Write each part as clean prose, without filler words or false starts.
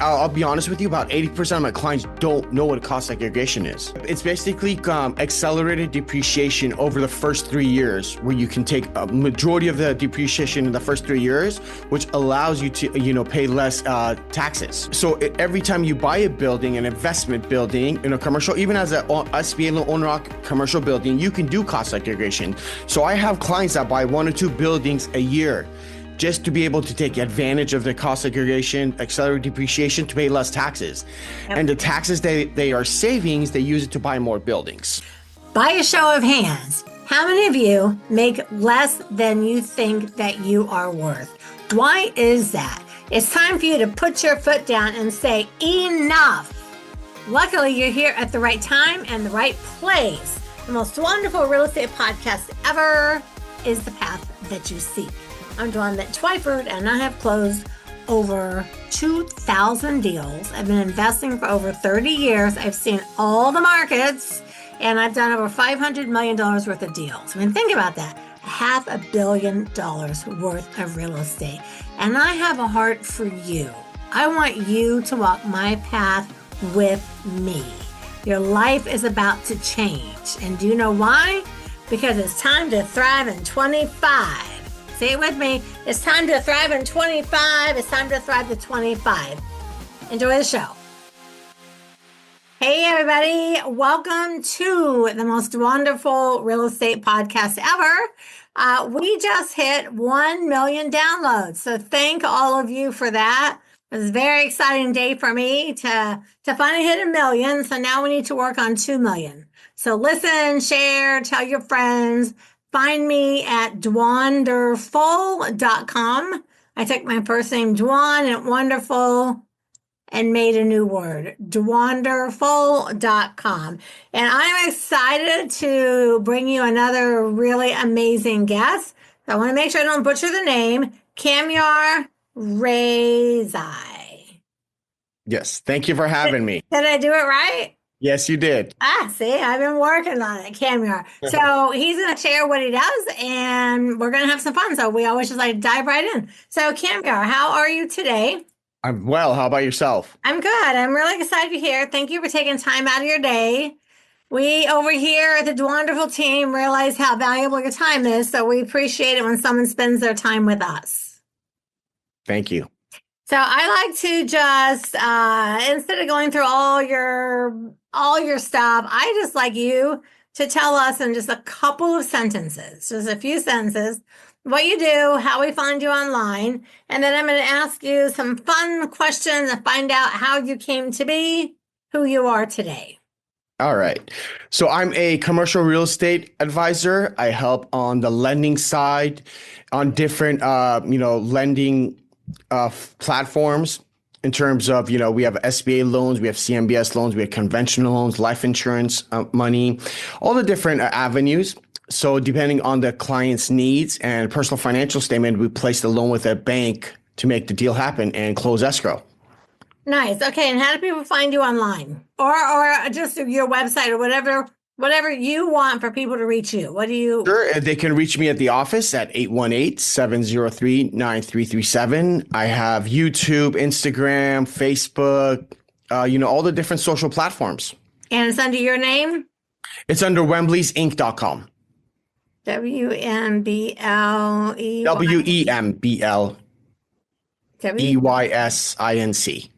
I'll be honest with you, about 80% of my clients don't know what cost segregation is. It's basically accelerated depreciation over the first 3 years, where you can take a majority of the depreciation in the first 3 years, which allows you to, pay less taxes. So every time you buy a building, an investment building, in a commercial, even as a SBA owner commercial building, you can do cost segregation. So I have clients that buy 1 or 2 buildings a year, just to be able to take advantage of the cost segregation, accelerated depreciation to pay less taxes. Yep. And the taxes they are savings, they use it to buy more buildings. By a show of hands, how many of you make less than you think that you are worth? Why is that? It's time for you to put your foot down and say, enough. Luckily, you're here at the right time and the right place. The most wonderful real estate podcast ever is the path that you seek. I'm Dwanbenttwyford, and I have closed over 2,000 deals. I've been investing for over 30 years. I've seen all the markets, and I've done over $500 million worth of deals. I mean, think about that. $500 million worth of real estate. And I have a heart for you. I want you to walk my path with me. Your life is about to change. And do you know why? Because it's time to thrive in 25. Say it with me. It's time to thrive in 25. It's time to thrive to 25. Enjoy the show. Hey, everybody. Welcome to the most wonderful real estate podcast ever. We just hit 1 million downloads. So thank all of you for that. It was a very exciting day for me to finally hit 1 million. So now we need to work on 2 million. So listen, share, tell your friends. Find me at Dwanderful.com. I took my first name, Dwan, and Wonderful, and made a new word, Dwanderful.com. And I'm excited to bring you another really amazing guest. I want to make sure I don't butcher the name, Kamyar Rezaie. Yes, thank you for having me. Did I do it right? Yes, you did. See, I've been working on it, Kamyar. So he's going to share what he does, and we're going to have some fun. So we always just like dive right in. So Kamyar, how are you today? I'm well. How about yourself? I'm good. I'm really excited to hear. Thank you for taking time out of your day. We over here at the Dwanderful team realize how valuable your time is, so we appreciate it when someone spends their time with us. Thank you. So I like to just, instead of going through all your stuff, I just like you to tell us in just a couple of sentences, just a few sentences, what you do, how we find you online, and then I'm going to ask you some fun questions and find out how you came to be who you are today. All right. So I'm a commercial real estate advisor. I help on the lending side on different, lending platforms in terms of, we have SBA loans, we have CMBS loans, we have conventional loans, life insurance money, all the different avenues. So depending on the client's needs and personal financial statement, we place the loan with a bank to make the deal happen and close escrow. Nice. Okay. And how do people find you online or just your website or whatever you want for people to reach you? What do you? Sure. They can reach me at the office at 818-703-9337. I have YouTube, Instagram, Facebook, all the different social platforms. And it's under your name? It's under Wembley'sInc.com. WMBLE. WEMBLEYSINC.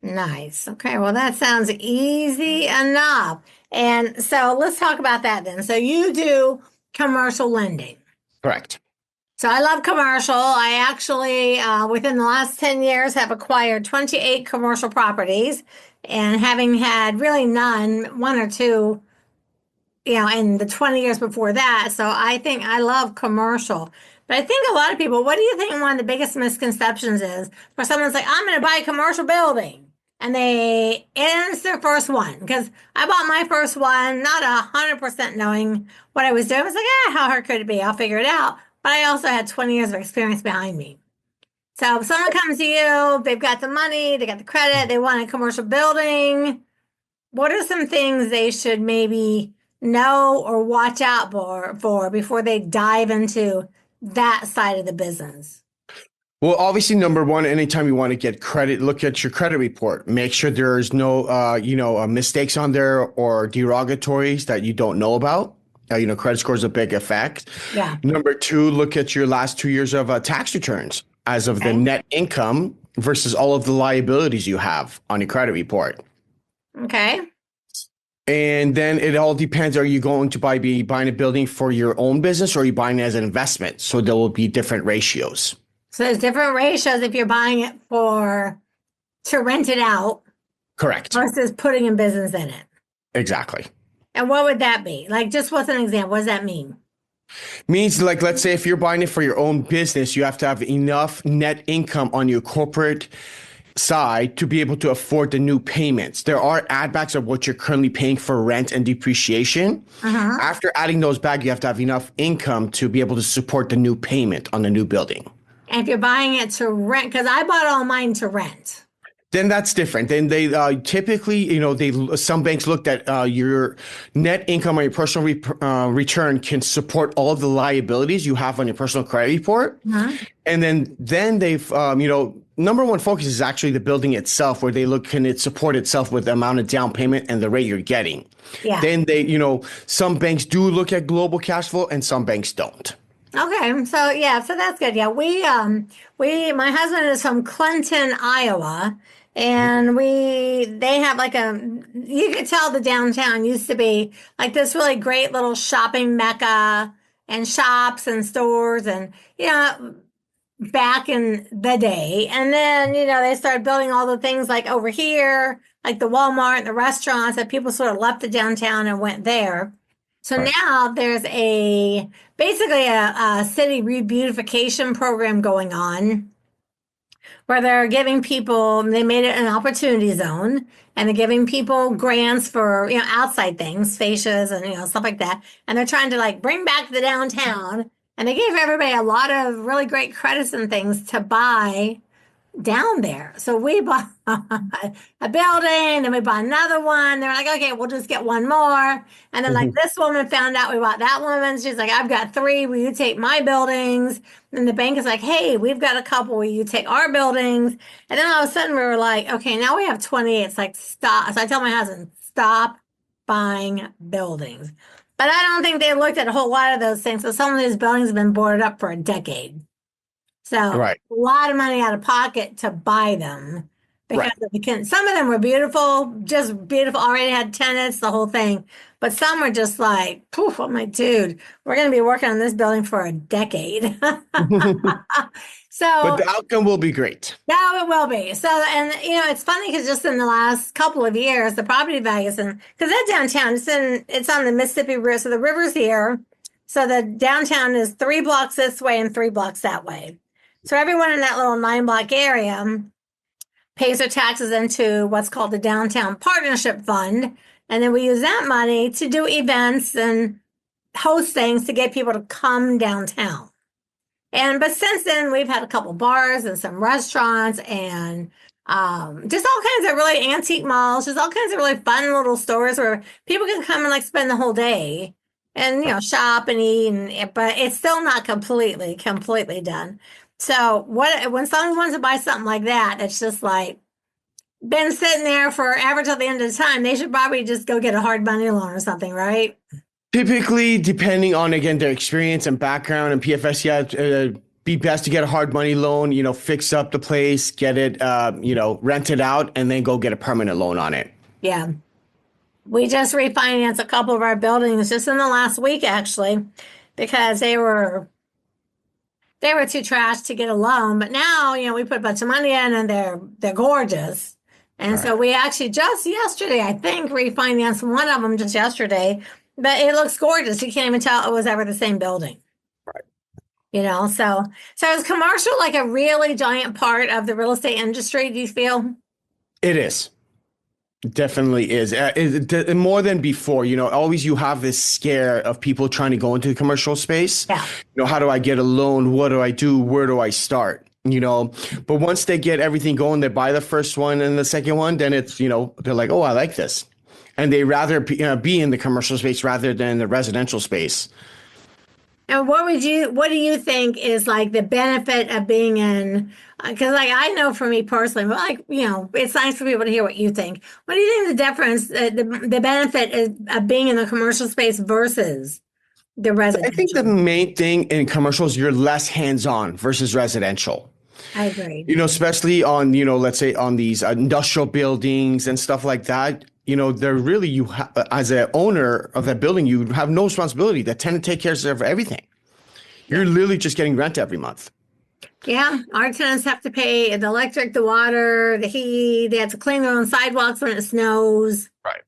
Nice. Okay. Well, that sounds easy enough. And so let's talk about that then. So you do commercial lending. Correct. So I love commercial. I actually, within the last 10 years, have acquired 28 commercial properties and having had really none, 1 or 2, in the 20 years before that. So I think I love commercial. But I think a lot of people, what do you think one of the biggest misconceptions is for someone's like, I'm going to buy a commercial building? And it's their first one. Because I bought my first one, not 100% knowing what I was doing. I was like, how hard could it be? I'll figure it out. But I also had 20 years of experience behind me. So if someone comes to you, they've got the money, they got the credit, they want a commercial building. What are some things they should maybe know or watch out for before they dive into that side of the business? Well, obviously, number one, anytime you want to get credit, look at your credit report. Make sure there's no, mistakes on there or derogatories that you don't know about. Credit score is a big effect. Yeah. Number two, look at your last 2 years of tax returns as of the Okay. net income versus all of the liabilities you have on your credit report. Okay. And then it all depends. Are you going to be buying a building for your own business or are you buying it as an investment? So there will be different ratios. So there's different ratios if you're buying it for to rent it out Correct. versus putting in business in it. Exactly. And what would that be? Like, just what's an example? What does that mean? Means like, let's say if you're buying it for your own business, you have to have enough net income on your corporate side to be able to afford the new payments. There are add backs of what you're currently paying for rent and depreciation. Uh-huh. After adding those back, you have to have enough income to be able to support the new payment on the new building. And if you're buying it to rent, because I bought all mine to rent. Then that's different. Then they typically, some banks looked at your net income on your personal return can support all of the liabilities you have on your personal credit report. Uh-huh. And then they've, number one focus is actually the building itself, where they look, can it support itself with the amount of down payment and the rate you're getting? Yeah. Then some banks do look at global cash flow and some banks don't. Okay. So yeah, so that's good. Yeah. My husband is from Clinton, Iowa, and they have like you could tell the downtown used to be like this really great little shopping mecca and shops and stores and, back in the day. And then, they started building all the things like over here, like the Walmart and the restaurants that people sort of left the downtown and went there. So Right. now there's basically a city rebeautification program going on where they're giving people, they made it an opportunity zone and they're giving people grants for, outside things, fascias and, stuff like that. And they're trying to like bring back the downtown. And they gave everybody a lot of really great credits and things to buy down there. So we bought a building and we bought another one. They're like, okay, we'll just get one more. And then like this woman found out we bought that woman. She's like, I've got three. Will you take my buildings? And the bank is like, hey, we've got a couple. Will you take our buildings? And then all of a sudden we were like, okay, now we have 20. It's like, stop. So I tell my husband, stop buying buildings. But I don't think they looked at a whole lot of those things. So some of these buildings have been boarded up for a decade. So Right. a lot of money out of pocket to buy them because Right. some of them were beautiful, just beautiful, already had tenants, the whole thing. But some were just like, poof, I'm like, dude, we're going to be working on this building for a decade. But So the outcome will be great. now it will be. So, and it's funny because just in the last couple of years, the property values and because that downtown, it's on the Mississippi River. So the river's here. So the downtown is 3 blocks this way and 3 blocks that way. So everyone in that little 9-block area pays their taxes into what's called the Downtown Partnership Fund. And then we use that money to do events and host things to get people to come downtown. But since then, we've had a couple bars and some restaurants and just all kinds of really antique malls, just all kinds of really fun little stores where people can come and like spend the whole day and shop and eat. But it's still not completely done. So when someone wants to buy something like that, it's just like been sitting there forever till the end of the time. They should probably just go get a hard money loan or something, right? Typically, depending on, again, their experience and background and PFS, be best to get a hard money loan, fix up the place, get it, rent it out, and then go get a permanent loan on it. Yeah. We just refinanced a couple of our buildings just in the last week, actually, because they were too trash to get a loan. But now, we put a bunch of money in and they're gorgeous. And so we actually just yesterday, I think, refinanced one of them just yesterday. But it looks gorgeous. You can't even tell it was ever the same building. Right. So is commercial like a really giant part of the real estate industry, do you feel? It is. It definitely is. More than before, always you have this scare of people trying to go into the commercial space. Yeah. How do I get a loan? What do I do? Where do I start? But once they get everything going, they buy the first one and the second one, then it's, they're like, oh, I like this. And they rather be in the commercial space rather than the residential space. And what do you think is like the benefit of being in? Because like I know for me personally, but like, it's nice for people to hear what you think. What do you think the difference, the benefit is of being in the commercial space versus the I think the residential? main thing in commercials, you're less hands-on versus residential. I agree. Especially on, let's say on these industrial buildings and stuff like that, they're really, as an owner of that building, you have no responsibility. The tenant takes care of everything. Yeah. You're literally just getting rent every month. Yeah. Our tenants have to pay the electric, the water, the heat. They have to clean their own sidewalks when it snows. Right.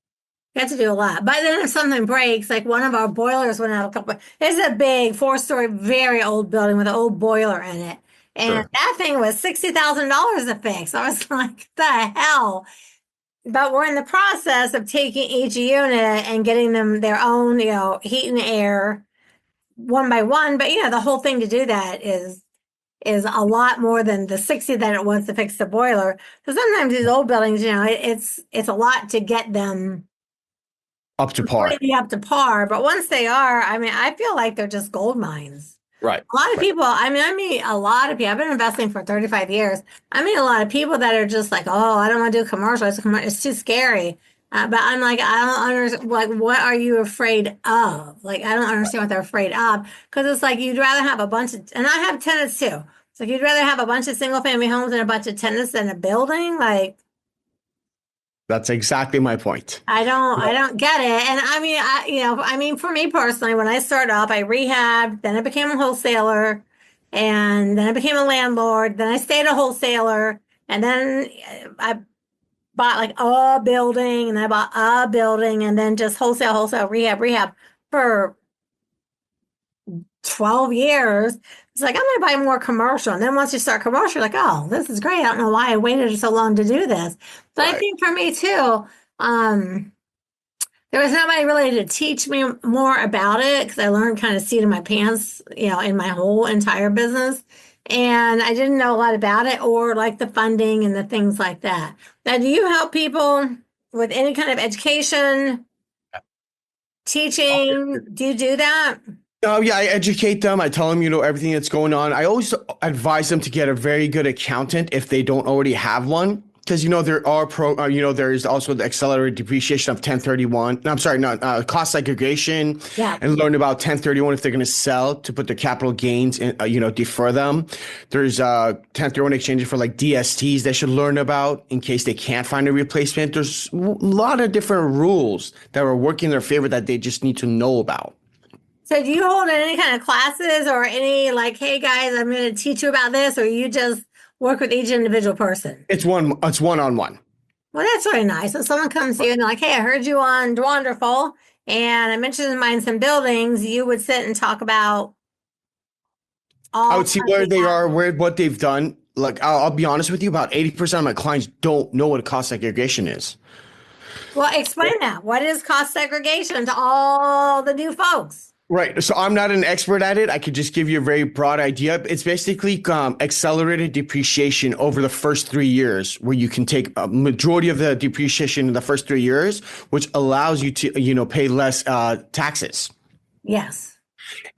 You have to do a lot. But then if something breaks, like one of our boilers went out it's a big 4-story, very old building with an old boiler in it. And Sure. that thing was $60,000 to fix. I was like, the hell? But we're in the process of taking each unit and getting them their own, heat and air one by one. But the whole thing to do that is a lot more than the 60 that it was to fix the boiler. So sometimes these old buildings, it's a lot to get them Up to par. completely up to par. But once they are, I mean, I feel like they're just gold mines. Right. A lot of Right. people, I mean a lot of people, I've been investing for 35 years. I mean a lot of people that are just like, oh, I don't want to do commercial. It's too scary. But I'm like, I don't understand. Like, what are you afraid of? Like, I don't understand what they're afraid of. Because it's like you'd rather have a bunch of, and I have tenants too. So you'd rather have a bunch of single family homes and a bunch of tenants than a building. Like, That's exactly my point. I don't get it. And I mean, for me personally, when I started off, I rehabbed, then I became a wholesaler, and then I became a landlord, then I stayed a wholesaler, and then I bought like a building, and I bought a building, and then just wholesale, rehab for 12 years. It's like, I'm going to buy more commercial. And then once you start commercial, you're like, oh, this is great. I don't know why I waited so long to do this. But I Right. think for me too, there was nobody really to teach me more about it because I learned kind of seat in my pants, in my whole entire business. And I didn't know a lot about it or like the funding and the things like that. Now, do you help people with any kind of education, teaching? Do you do that? Oh, yeah, I educate them. I tell them, everything that's going on. I always advise them to get a very good accountant if they don't already have one. Because, there are there is also the accelerated depreciation of 1031. No, I'm sorry, not cost segregation. Yeah. And learn about 1031 if they're going to sell to put their capital gains in, defer them. There's 1031 exchanges for like DSTs they should learn about in case they can't find a replacement. There's a lot of different rules that are working in their favor that they just need to know about. So do you hold any kind of classes or any like, hey guys, I'm going to teach you about this, or you just work with each individual person? It's one-on-one. Well, that's really nice. If someone comes to you and they're like, hey, I heard you on Dwanderful and I mentioned in mine some buildings, you would sit and talk about all I would see where they are, what they've done. Like, I'll be honest with you, about 80% of my clients don't know what cost segregation is. Well, explain that. What is cost segregation to all the new folks? Right. So I'm not an expert at it. I could just give you a very broad idea. It's basically accelerated depreciation over the first 3 years, where you can take a majority of the depreciation in the first 3 years, which allows you to, pay less taxes. Yes.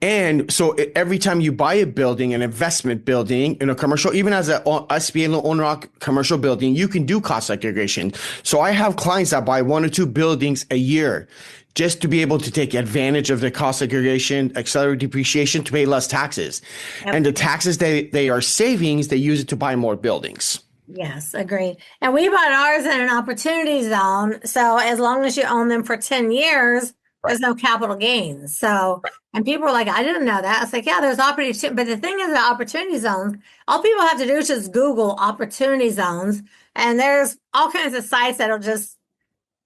And so every time you buy a building, an investment building in a commercial, even as a SBA owner commercial building, you can do cost segregation. So I have clients that buy 1 or 2 buildings a year just to be able to take advantage of the cost segregation, accelerated depreciation to pay less taxes. Yep. And the taxes they are savings, they use it to buy more buildings. Yes, agreed. And we bought ours in an opportunity zone. So as long as you own them for 10 years, there's no capital gains. So, and people were like, I didn't know that. It's like, yeah, there's opportunity. But the thing is, the opportunity zones, all people have to do is just Google opportunity zones. And there's all kinds of sites that'll just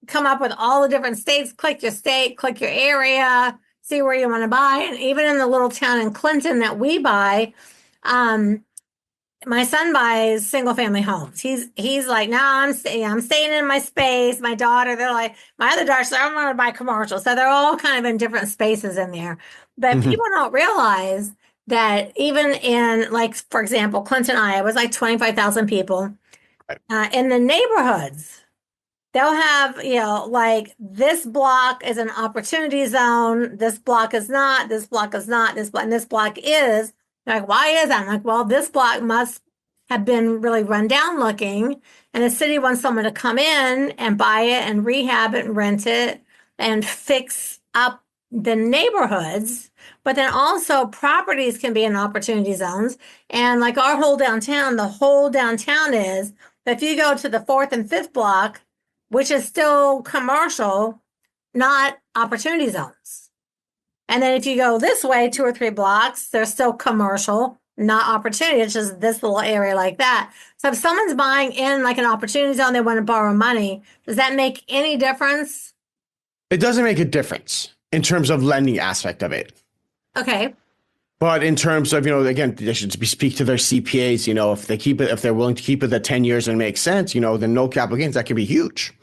come up with all the different states. Click your state, click your area, see where you want to buy. And even in the little town in Clinton that we buy, my son buys single family homes. He's like, no, I'm staying in my space. My daughter, they're like, my other daughter said, I want to buy commercial. So they're all kind of in different spaces in there. But people don't realize that even in, like, for example, Clinton, Iowa was like 25,000 people. In the neighborhoods, they'll have, like this block is an opportunity zone. This block is not. This block is not. And this block is. They're like, why is that? I'm like, well, this block must have been really run down looking, and the city wants someone to come in and buy it and rehab it and rent it and fix up the neighborhoods. But then also properties can be in opportunity zones. And like our whole downtown, the whole downtown is, if you go to the fourth and fifth block, which is still commercial, not opportunity zones. And then if you go this way, 2 or 3 blocks, they're still commercial, not opportunity. It's just this little area like that. So if someone's buying in like an opportunity zone, they want to borrow money, does that make any difference? It doesn't make a difference in terms of lending aspect of it. Okay. But in terms of, again, they should speak to their CPAs, if they're willing to keep it at 10 years and it makes sense, then no capital gains, that can be huge.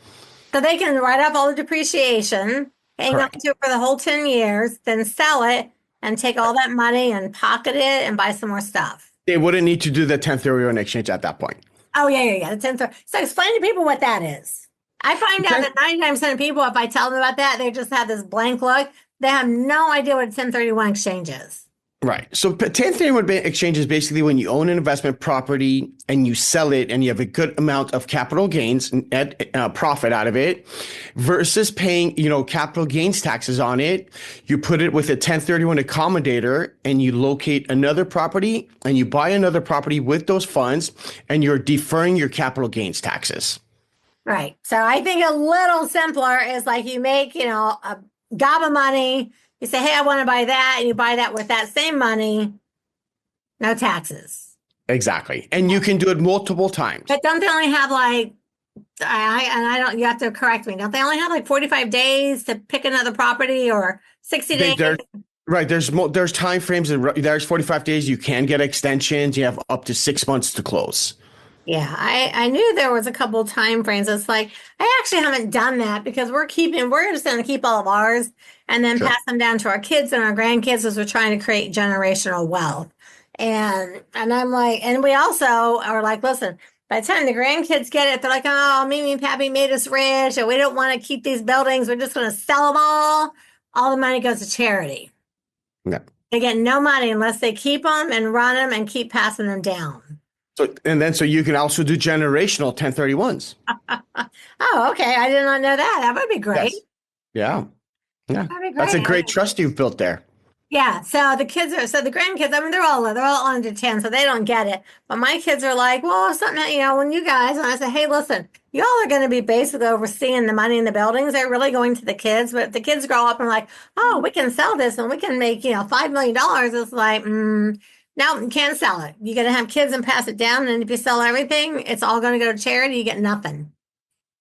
So they can write off all the depreciation, hang on to it for the whole 10 years, then sell it and take all that money and pocket it and buy some more stuff. They wouldn't need to do the 1031 exchange at that point. Oh, yeah. The 1031. So explain to people what that is. I find out that 99% of people, if I tell them about that, they just have this blank look. They have no idea what a 1031 exchange is. Right. So 1031 exchange is basically when you own an investment property and you sell it and you have a good amount of capital gains and profit out of it versus paying, capital gains taxes on it. You put it with a 1031 accommodator and you locate another property and you buy another property with those funds and you're deferring your capital gains taxes. Right. So I think a little simpler is like you make, a gob of money. You say, hey, I want to buy that. And you buy that with that same money. No taxes. Exactly. And you can do it multiple times. But don't they only have you have to correct me. Don't they only have like 45 days to pick another property or 60 days? Right. There's time frames. There's 45 days. You can get extensions. You have up to 6 months to close. Yeah, I knew there was a couple of time frames. It's like, I actually haven't done that because we're just going to keep all of ours and then pass them down to our kids and our grandkids as we're trying to create generational wealth. And I'm like, and we also are like, listen, by the time the grandkids get it, they're like, oh, Mimi and Pappy made us rich and we don't want to keep these buildings. We're just going to sell them all. All the money goes to charity. Yeah. They get no money unless they keep them and run them and keep passing them down. So you can also do generational 1031s. Oh, okay. I did not know that. That would be great. Yes. Yeah. That'd be great. That's a great trust you've built there. Yeah. So the grandkids, I mean, they're all under 10, so they don't get it. But my kids are like, well, something, when you guys, and I say, hey, listen, y'all are going to be basically overseeing the money in the buildings. They're really going to the kids. But if the kids grow up and like, oh, we can sell this and we can make, $5 million, it's like, no, you can't sell it. You're going to have kids and pass it down. And if you sell everything, it's all going to go to charity. You get nothing.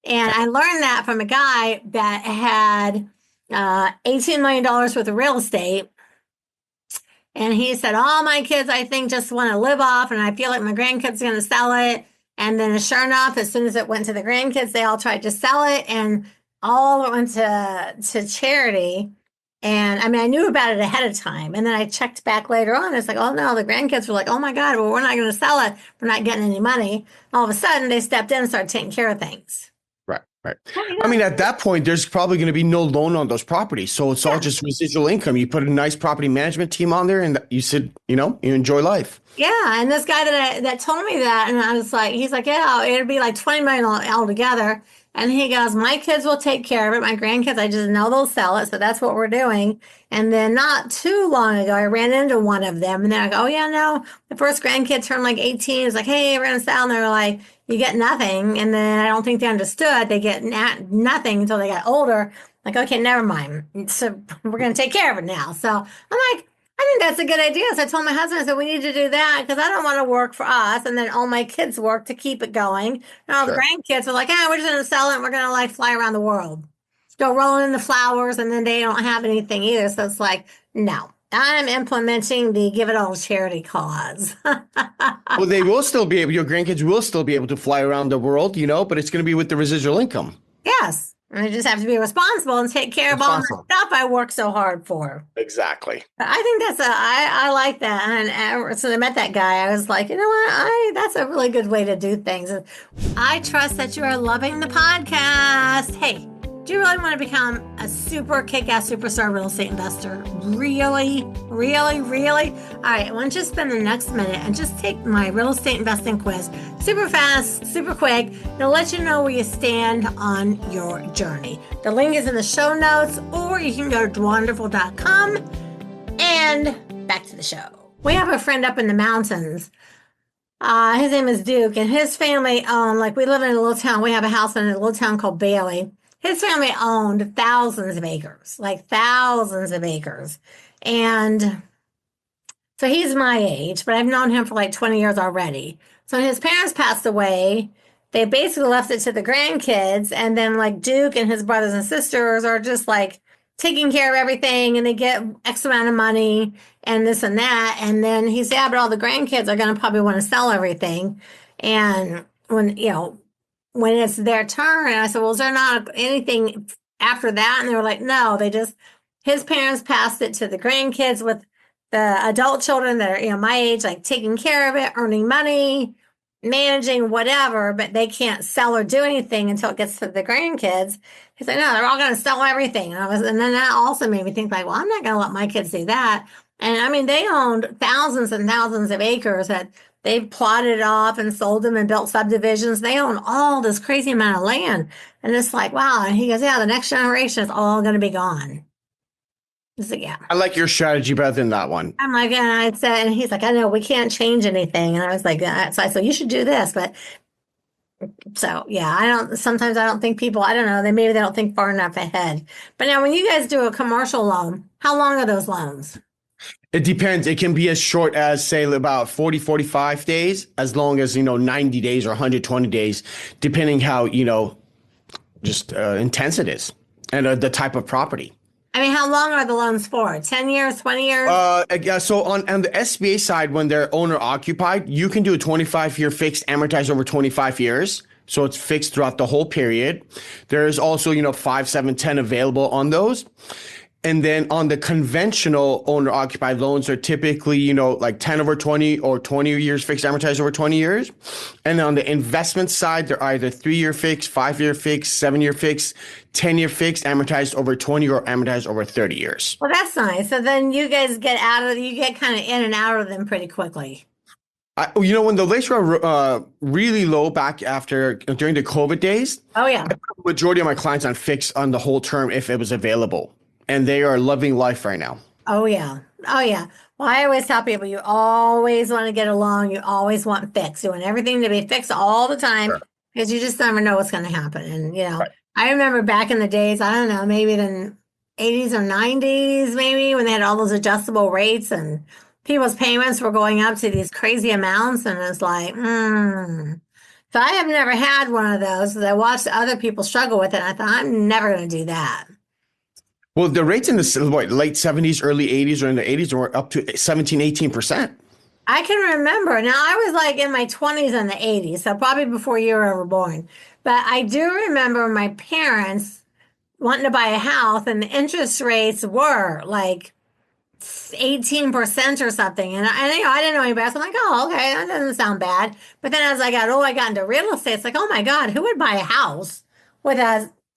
And I learned that from a guy that had $18 million worth of real estate. And he said, all my kids, I think, just want to live off. And I feel like my grandkids are going to sell it. And then sure enough, as soon as it went to the grandkids, they all tried to sell it. And all of it went to charity. And I mean, I knew about it ahead of time. And then I checked back later on. It's like, oh no, the grandkids were like, oh my God, well, we're not going to sell it. We're not getting any money. All of a sudden, they stepped in and started taking care of things. Right. I mean, at that point, there's probably going to be no loan on those properties. So it's all just residual income. You put a nice property management team on there and you said, you enjoy life. Yeah. And this guy that told me that, and I was like, he's like, yeah, it'd be like 20 million altogether. And he goes, my kids will take care of it. My grandkids, I just know they'll sell it. So that's what we're doing. And then not too long ago, I ran into one of them. And they're like, oh, yeah, no. The first grandkid turned like 18. It's like, hey, we're going to sell. And they're like, you get nothing. And then I don't think they understood. They get nothing until they got older. Like, okay, never mind. So we're going to take care of it now. So I'm like, I think that's a good idea. So I told my husband, I said, we need to do that because I don't want to work for us. And then all my kids work to keep it going. And all the grandkids are like, we're just going to sell it. And we're going to like fly around the world. Go rolling in the flowers. And then they don't have anything either. So it's like, no, I'm implementing the give it all charity cause. Well, they will still be able, your grandkids will still be able to fly around the world, but it's going to be with the residual income. Yes. And I just have to be responsible and take care of all the Responsible. stuff I work so hard for. Exactly. I think I like that. And ever since I met that guy, I was like, you know what? That's a really good way to do things. I trust that you are loving the podcast. Hey, do you really want to become a super kick-ass superstar real estate investor? Really? Really? Really? All right, why don't you spend the next minute and just take my real estate investing quiz. Super fast, super quick. It'll let you know where you stand on your journey. The link is in the show notes, or you can go to dwanderful.com. And back to the show. We have a friend up in the mountains. His name is Duke, and his family owned, like we live in a little town. We have a house in a little town called Bailey. His family owned thousands of acres, like thousands of acres. And so he's my age, but I've known him for like 20 years already. So when his parents passed away, they basically left it to the grandkids. And then like Duke and his brothers and sisters are just like taking care of everything, and they get X amount of money and this and that. And then he said, yeah, but all the grandkids are going to probably want to sell everything. And when it's their turn, and I said, well, is there not anything after that? And they were like, no, his parents passed it to the grandkids with the adult children that are, my age, like taking care of it, earning money, managing whatever, but they can't sell or do anything until it gets to the grandkids. He's like, no, they're all going to sell everything. And then that also made me think like, well, I'm not going to let my kids do that. And I mean, they owned thousands and thousands of acres that they've plotted off and sold them and built subdivisions. They own all this crazy amount of land. And it's like, wow. And he goes, yeah, the next generation is all going to be gone. So, yeah. I like your strategy better than that one. I'm like, and I said, and he's like, I know we can't change anything. And I was like, so I said, you should do this. But so, yeah, sometimes I don't think people, I don't know, maybe they don't think far enough ahead. But now when you guys do a commercial loan, how long are those loans? It depends. It can be as short as, say, about 40, 45 days, as long as, 90 days or 120 days, depending how, just intense it is and the type of property. I mean, how long are the loans for? 10 years, 20 years? So on the SBA side, when they're owner occupied, you can do a 25-year fixed amortized over 25 years. So it's fixed throughout the whole period. There's also, 5, 7, 10 available on those. And then on the conventional owner occupied loans are typically, like 10 over 20 or 20 years fixed amortized over 20 years. And on the investment side, they're either 3-year fixed, 5-year fixed, 7-year fixed, 10-year fixed, amortized over 20 or amortized over 30 years. Well, that's nice. So then you guys get kind of in and out of them pretty quickly. When the rates were really low back during the COVID days. Oh, yeah. I put the majority of my clients on fixed on the whole term if it was available. And they are loving life right now. Oh, yeah. Oh, yeah. Well, I always tell people you always want to get a loan. You always want fixed. You want everything to be fixed all the time because you just never know what's going to happen. And, right. I remember back in the days, I don't know, maybe the 80s or 90s, maybe when they had all those adjustable rates and people's payments were going up to these crazy amounts. And it's like, So I have never had one of those because I watched other people struggle with it. And I thought, I'm never going to do that. Well, the rates in the late 70s, early 80s, or in the 80s were up to 17, 18%. I can remember. Now, I was like in my 20s in the 80s, so probably before you were ever born. But I do remember my parents wanting to buy a house, and the interest rates were like 18% or something. And I didn't know any better. So I'm like, oh, okay, that doesn't sound bad. But then as I got older, I got into real estate. It's like, oh my God, who would buy a house with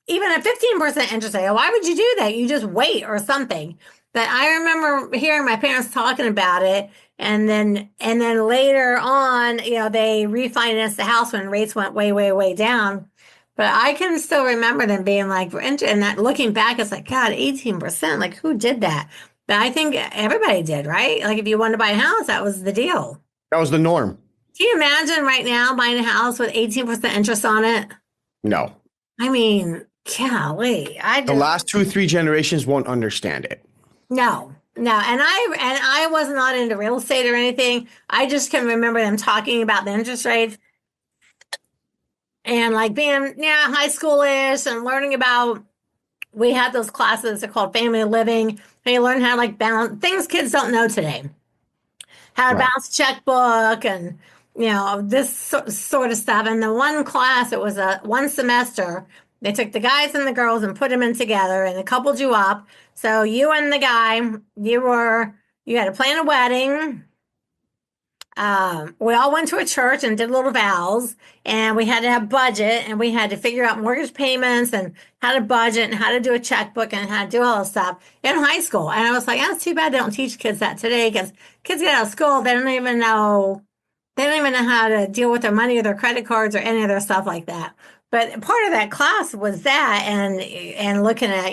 even a 15% interest rate? Why would you do that? You just wait or something. But I remember hearing my parents talking about it. And then later on, they refinanced the house when rates went way, way, way down. But I can still remember them being like, and that looking back, it's like, God, 18%. Like, who did that? But I think everybody did, right? Like, if you wanted to buy a house, that was the deal. That was the norm. Can you imagine right now buying a house with 18% interest on it? No. I mean, golly. The last 2 or 3 generations won't understand it. No. And I was not into real estate or anything. I just can remember them talking about the interest rates and like being, high schoolish and learning about, we had those classes, they're called family living. And you learn how to like balance things kids don't know today. How to balance checkbook and, this sort of stuff. And the one class, it was one semester They took the guys and the girls and put them in together, and they coupled you up. So you and the guy, you had to plan a wedding. We all went to a church and did little vows, and we had to have budget, and we had to figure out mortgage payments and how to budget and how to do a checkbook and how to do all this stuff in high school. And I was like, oh, it's too bad they don't teach kids that today, because kids get out of school, they don't even know how to deal with their money or their credit cards or any other stuff like that. But part of that class was that, and looking at,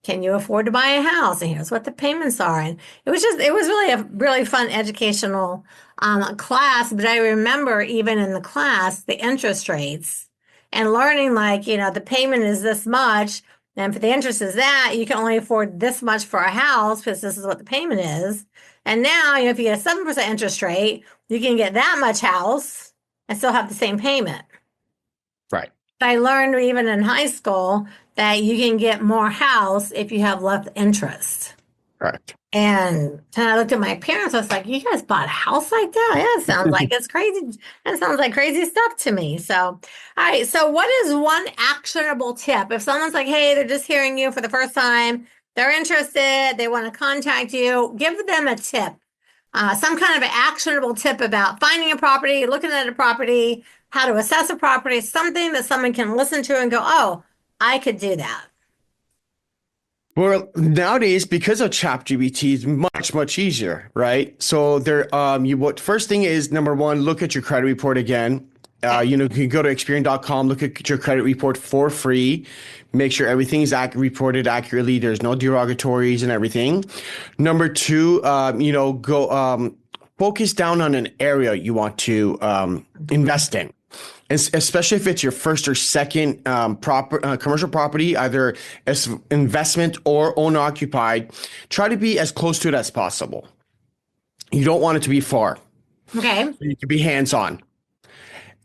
can you afford to buy a house? And here's what the payments are. And it was really a really fun educational class. But I remember even in the class, the interest rates and learning, like, the payment is this much. And for the interest is that, you can only afford this much for a house because this is what the payment is. And now, if you get a 7% interest rate, you can get that much house and still have the same payment. Right. I learned even in high school that you can get more house if you have less interest. Correct. And then I looked at my parents. I was like, "You guys bought a house like that? Yeah, it sounds like it's crazy. That sounds like crazy stuff to me." So, all right. So, what is one actionable tip if someone's like, "Hey, they're just hearing you for the first time. They're interested. They want to contact you." Give them a tip, some kind of an actionable tip about finding a property, looking at a property, how to assess a property, something that someone can listen to and go, "Oh, I could do that." Well, nowadays, because of ChatGPT, it's much, much easier, right? So what first thing is, number one, look at your credit report again. You can go to Experian.com, look at your credit report for free, make sure everything is reported accurately. There's no derogatories and everything. Number two, go focus down on an area you want to invest in. Especially if it's your first or second commercial property, either as investment or owner occupied, try to be as close to it as possible. You don't want it to be far. Okay. You can be hands-on.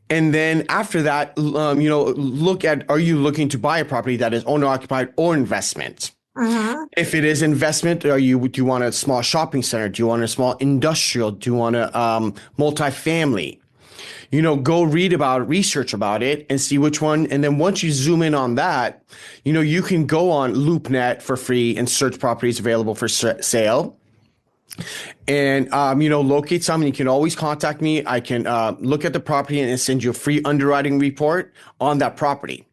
And then after that, look at, are you looking to buy a property that is owner occupied or investment? If it is investment, do you want a small shopping center? Do you want a small industrial? Do you want a multifamily? Go research about it and see which one. And then once you zoom in on that, you can go on LoopNet for free and search properties available for sale. And, locate some. And you can always contact me. I can look at the property and send you a free underwriting report on that property.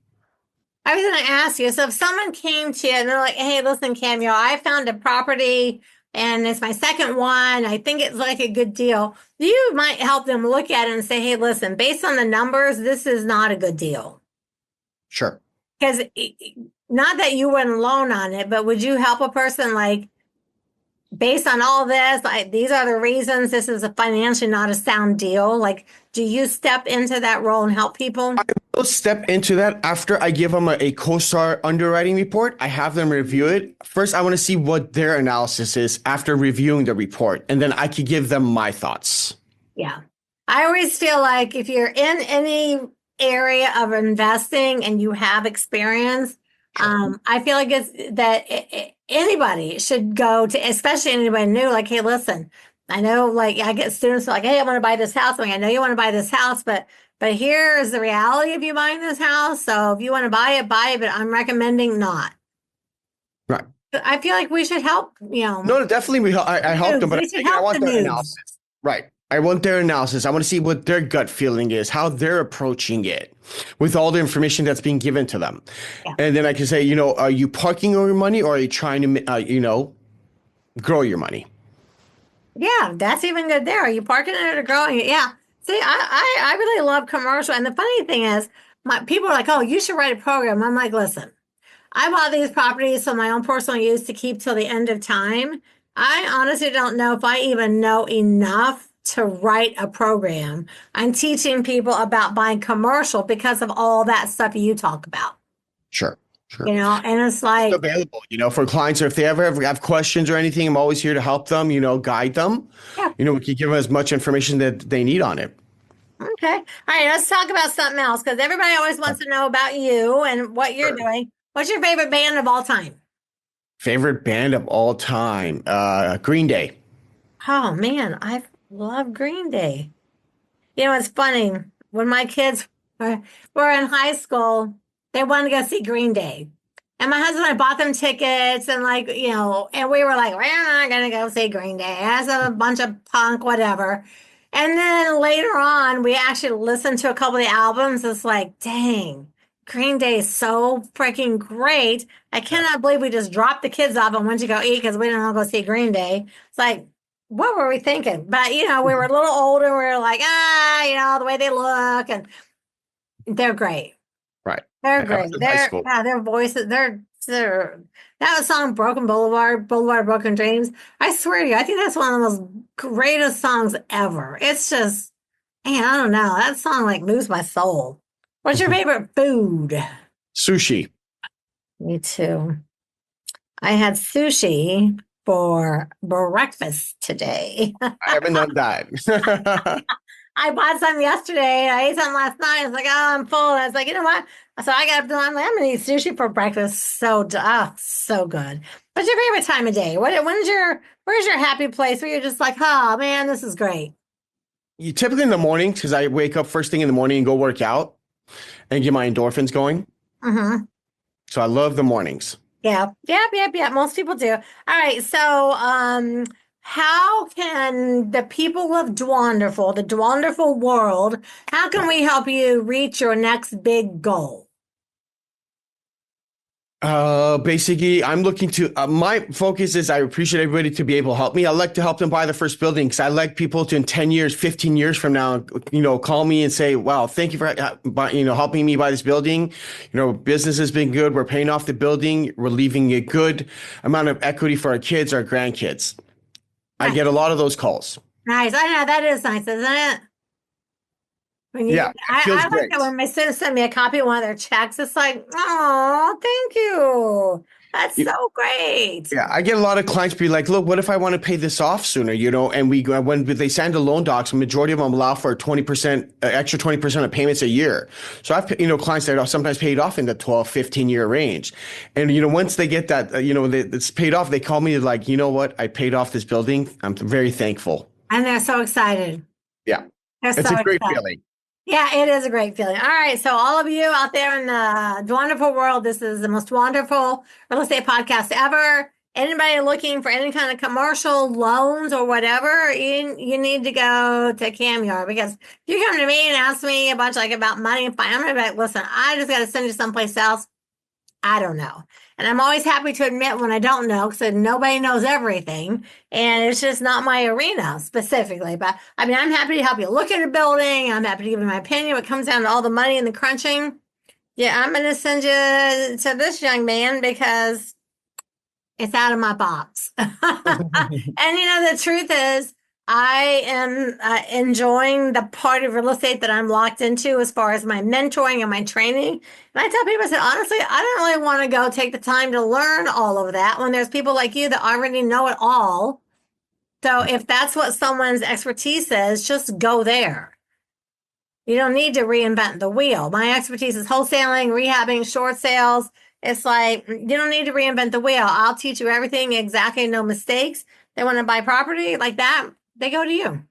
I was going to ask you, so if someone came to you and they're like, "Hey, listen, Kamyar, I found a property and it's my second one. I think it's like a good deal." You might help them look at it and say, "Hey, listen, based on the numbers, this is not a good deal." Sure. Because not that you went alone on it, but would you help a person like, based on all this, like, these are the reasons this is a financially not a sound deal? Like, do you step into that role and help people? I'll step into that after I give them a CoStar underwriting report. I have them review it. First, I want to see what their analysis is after reviewing the report, and then I could give them my thoughts. Yeah. I always feel like if you're in any area of investing and you have experience, I feel like anybody should go to, especially anybody new, like, "Hey, listen, I know, like, I get students like, 'Hey, I want to buy this house.' I'm like, 'I know you want to buy this house, but here's the reality of you buying this house. So if you want to buy it, but I'm recommending not." Right. I feel like we should help, No, definitely I help them, but I want their analysis. Right. I want their analysis. I want to see what their gut feeling is, how they're approaching it with all the information that's being given to them. Yeah. And then I can say, are you parking your money, or are you trying to, grow your money? Yeah, that's even good there. Are you parking it or growing it? Yeah. See, I really love commercial. And the funny thing is, people are like, "Oh, you should write a program." I'm like, "Listen, I bought these properties for my own personal use to keep till the end of time. I honestly don't know if I even know enough to write a program. I'm teaching people about buying commercial because of all that stuff you talk about." Sure. And it's like, it's available, for clients, or if they ever have questions or anything, I'm always here to help them, guide them. Yeah. We can give them as much information that they need on it. Okay. All right. Let's talk about something else, because everybody always wants to know about you and what you're doing. What's your favorite band of all time? Favorite band of all time? Green Day. Oh, man. I love Green Day. It's funny. When my kids were in high school, they wanted to go see Green Day. And my husband and I bought them tickets and and we were like, we're not going to go see Green Day. That's a bunch of punk, whatever. And then later on, we actually listened to a couple of the albums. It's like, dang, Green Day is so freaking great. I cannot believe we just dropped the kids off and went to go eat because we didn't want to go see Green Day. It's like, what were we thinking? But, we were a little older. We were like, the way they look, and they're great. Right. They're I was great. in high school. Their voices, they're that song Broken Boulevard, Broken Dreams. I swear to you, I think that's one of the most greatest songs ever. It's just, man, I don't know. That song like moves my soul. What's your favorite food? Sushi. Me too. I had sushi for breakfast today. I haven't done that. I bought some yesterday. I ate some last night. I was like, oh, I'm full. I was like, you know what? So I got up to, I'm going to eat sushi for breakfast. So good. What's your favorite time of day? Where's your happy place where you're just like, oh man, this is great? You typically in the morning, because I wake up first thing in the morning and go work out and get my endorphins going. Mm-hmm. So I love the mornings. Yeah. Most people do. All right. So, how can the people of Dwanderful, the Dwanderful world, how can we help you reach your next big goal? Basically, I'm looking to, my focus is I appreciate everybody to be able to help me. I like to help them buy the first building because I like people to in 10 years, 15 years from now, call me and say, wow, thank you for, helping me buy this building. Business has been good. We're paying off the building. We're leaving a good amount of equity for our kids, our grandkids. I get a lot of those calls. Nice. I know that is nice, isn't it? Yeah, it feels I like great. that when my students send me a copy of one of their checks, it's like, oh, thank you. That's so great. Yeah, I get a lot of clients be like, look, what if I want to pay this off sooner, and when they send the loan docs, the majority of them allow for 20%, extra 20% of payments a year. So I've, clients that are sometimes paid off in the 12, 15-year range. And, once they get that, it's paid off, they call me like, you know what? I paid off this building. I'm very thankful. And they're so excited. Yeah. They're It's so a great excited. feeling. Yeah, it is a great feeling. All right. So all of you out there in the wonderful world, this is the most wonderful real estate podcast ever. Anybody looking for any kind of commercial loans or whatever, you need to go to Kamyar, because if you come to me and ask me a bunch about money and finance, I'm gonna be like, listen, I just got to send you someplace else. I don't know. And I'm always happy to admit when I don't know, because nobody knows everything. And it's just not my arena specifically. But I mean, I'm happy to help you look at a building. I'm happy to give you my opinion. When it comes down to all the money and the crunching, yeah, I'm going to send you to this young man because it's out of my box. And the truth is, I am enjoying the part of real estate that I'm locked into as far as my mentoring and my training. And I tell people, I said, honestly, I don't really want to go take the time to learn all of that when there's people like you that already know it all. So if that's what someone's expertise is, just go there. You don't need to reinvent the wheel. My expertise is wholesaling, rehabbing, short sales. It's like, you don't need to reinvent the wheel. I'll teach you everything exactly, no mistakes. They want to buy property like that, they go to you.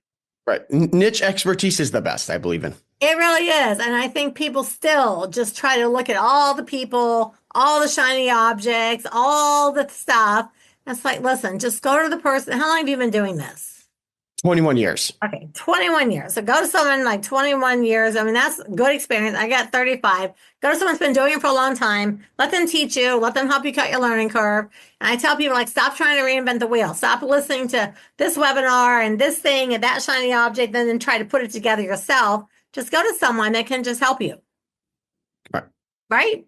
Right. Niche expertise is the best, I believe in. It really is. And I think people still just try to look at all the people, all the shiny objects, all the stuff. It's like, listen, just go to the person. How long have you been doing this? 21 years. Okay, 21 years. So go to someone like 21 years. I mean, that's good experience. I got 35. Go to someone who's been doing it for a long time. Let them teach you. Let them help you cut your learning curve. And I tell people, like, stop trying to reinvent the wheel. Stop listening to this webinar and this thing and that shiny object, and then try to put it together yourself. Just go to someone that can just help you. Right. Right?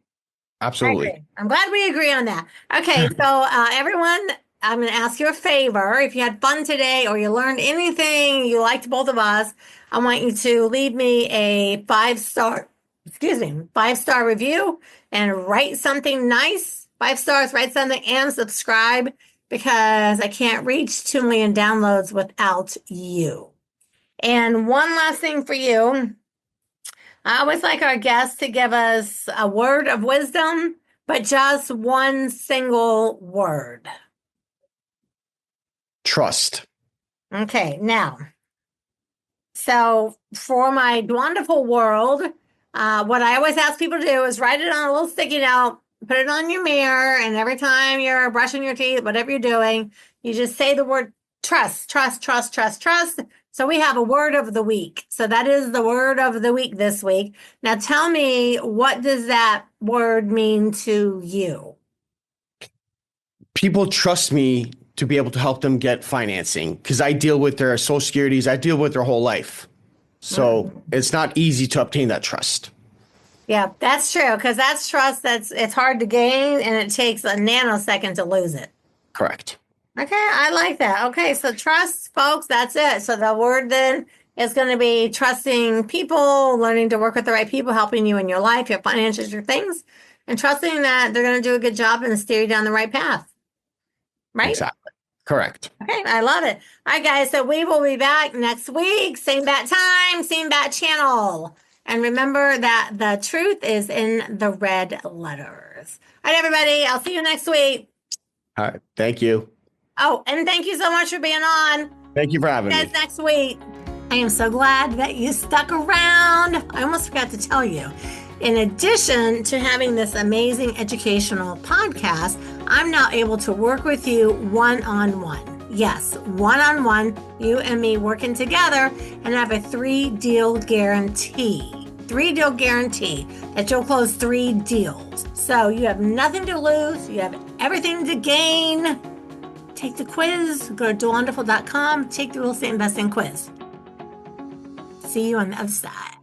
Absolutely. I'm glad we agree on that. Okay, so everyone, I'm going to ask you a favor. If you had fun today or you learned anything you liked both of us, I want you to leave me a 5-star review and write something nice. 5 stars, write something, and subscribe, because I can't reach 2 million downloads without you. And one last thing for you. I always like our guests to give us a word of wisdom, but just one single word. Trust. Okay, now, so for my Dwanderful world, What I always ask people to do is write it on a little sticky note, put it on your mirror, and every time you're brushing your teeth, whatever you're doing, you just say the word trust, trust, trust, trust, trust. So we have a word of the week. So that is the word of the week this week. Now tell me, what does that word mean to you? People trust me to be able to help them get financing because I deal with their social securities. I deal with their whole life. So it's not easy to obtain that trust. Yeah, that's true, because that's trust it's hard to gain and it takes a nanosecond to lose it. Correct. Okay, I like that. Okay, so trust, folks, that's it. So the word then is going to be trusting people, learning to work with the right people, helping you in your life, your finances, your things, and trusting that they're going to do a good job and steer you down the right path. Right? Exactly. Correct. Okay, I love it. All right, guys, so we will be back next week. Same bat time, same bat channel. And remember that the truth is in the red letters. All right, everybody, I'll see you next week. All right. Thank you. Oh, and thank you so much for being on. Thank you for having me. Guys, next week. I am so glad that you stuck around. I almost forgot to tell you. In addition to having this amazing educational podcast, I'm now able to work with you one-on-one. Yes, one-on-one, you and me working together, and have a 3-deal guarantee. 3-deal guarantee that you'll close 3 deals. So you have nothing to lose. You have everything to gain. Take the quiz. Go to Dwanderful.com. Take the real estate investing quiz. See you on the other side.